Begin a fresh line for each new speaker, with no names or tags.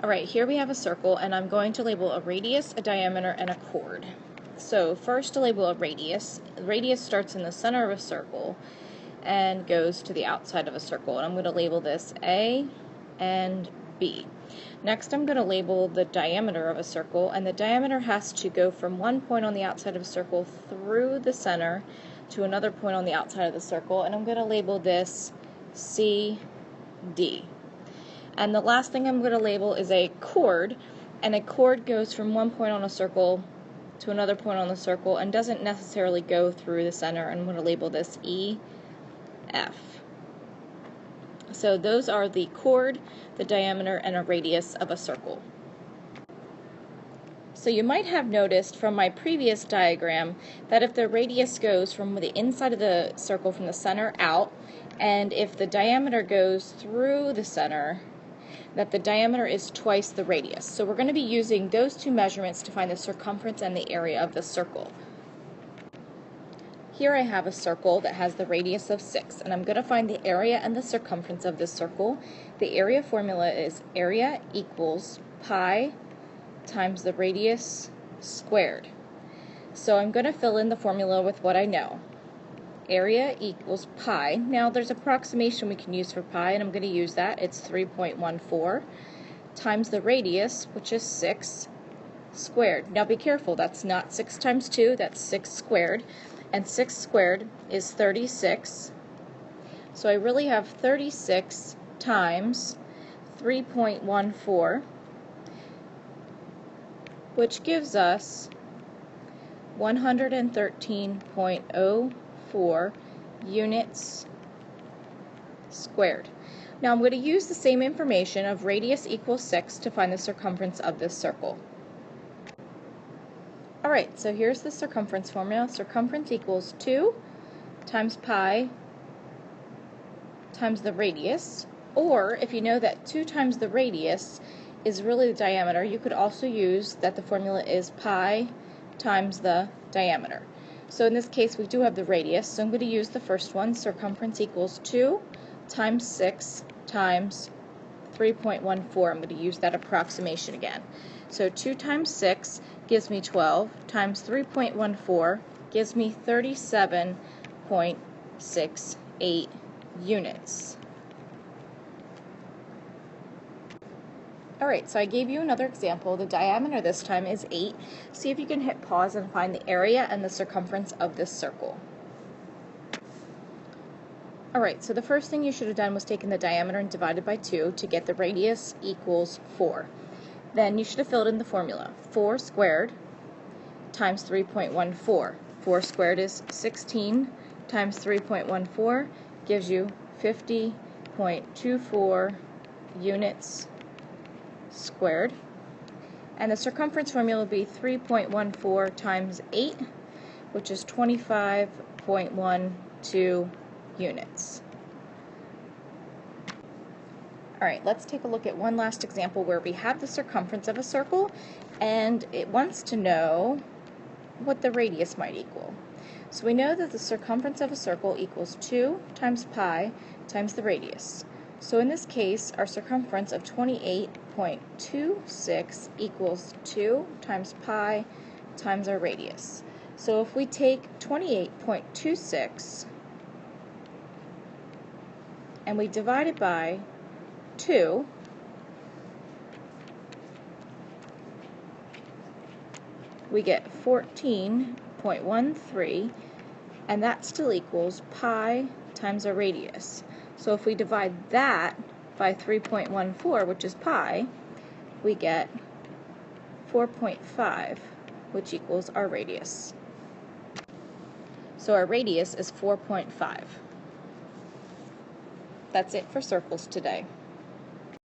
Alright, here we have a circle, and I'm going to label a radius, a diameter, and a chord. So first, to label a radius, the radius starts in the center of a circle and goes to the outside of a circle, and I'm going to label this A and B. Next, I'm going to label the diameter of a circle, and the diameter has to go from one point on the outside of a circle through the center to another point on the outside of the circle, and I'm going to label this CD. And the last thing I'm going to label is a chord, and a chord goes from one point on a circle to another point on the circle and doesn't necessarily go through the center. I'm going to label this EF. So those are the chord, the diameter, and a radius of a circle. So you might have noticed from my previous diagram that if the radius goes from the inside of the circle from the center out, and if the diameter goes through the center, that the diameter is twice the radius. So we're going to be using those two measurements to find the circumference and the area of the circle. Here I have a circle that has the radius of 6, and I'm going to find the area and the circumference of this circle. The area formula is area equals pi times the radius squared. So I'm going to fill in the formula with what I know. Area equals pi. Now there's approximation we can use for pi, and I'm going to use that. It's 3.14 times the radius, which is 6 squared. Now be careful, that's not 6 times 2, that's 6 squared, and 6 squared is 36. So I really have 36 times 3.14, which gives us 113.04 units squared. Now I'm going to use the same information of radius equals 6 to find the circumference of this circle. Alright, so here's the circumference formula. Circumference equals 2 times pi times the radius, or if you know that 2 times the radius is really the diameter, you could also use that the formula is pi times the diameter. So in this case we do have the radius, so I'm going to use the first one. Circumference equals 2 times 6 times 3.14. I'm going to use that approximation again. So 2 times 6 gives me 12, times 3.14 gives me 37.68 units. Alright, so I gave you another example. The diameter this time is 8. See if you can hit pause and find the area and the circumference of this circle. Alright, so the first thing you should have done was taken the diameter and divided by 2 to get the radius equals 4. Then you should have filled in the formula. 4 squared times 3.14. 4 squared is 16 times 3.14 gives you 50.24 units squared. And the circumference formula will be 3.14 times 8, which is 25.12 units. Alright, let's take a look at one last example where we have the circumference of a circle and it wants to know what the radius might equal. So we know that the circumference of a circle equals 2 times pi times the radius. So in this case, our circumference of 28.26 equals 2 times pi times our radius. So if we take 28.26 and we divide it by 2, we get 14.13, and that still equals pi times our radius. So if we divide that by 3.14, which is pi, we get 4.5, which equals our radius. So our radius is 4.5. That's it for circles today.